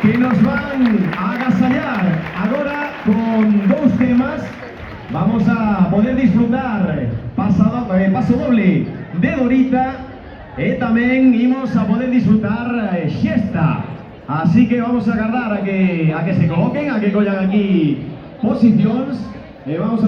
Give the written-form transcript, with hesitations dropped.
que nos van a agasallar agora con dous temas. Vamos a poder disfrutar paso doble de Dorita e tamén imos a poder disfrutar xesta. Así que vamos a agardar a que se coloquen, a que collan aquí posicións e vamos a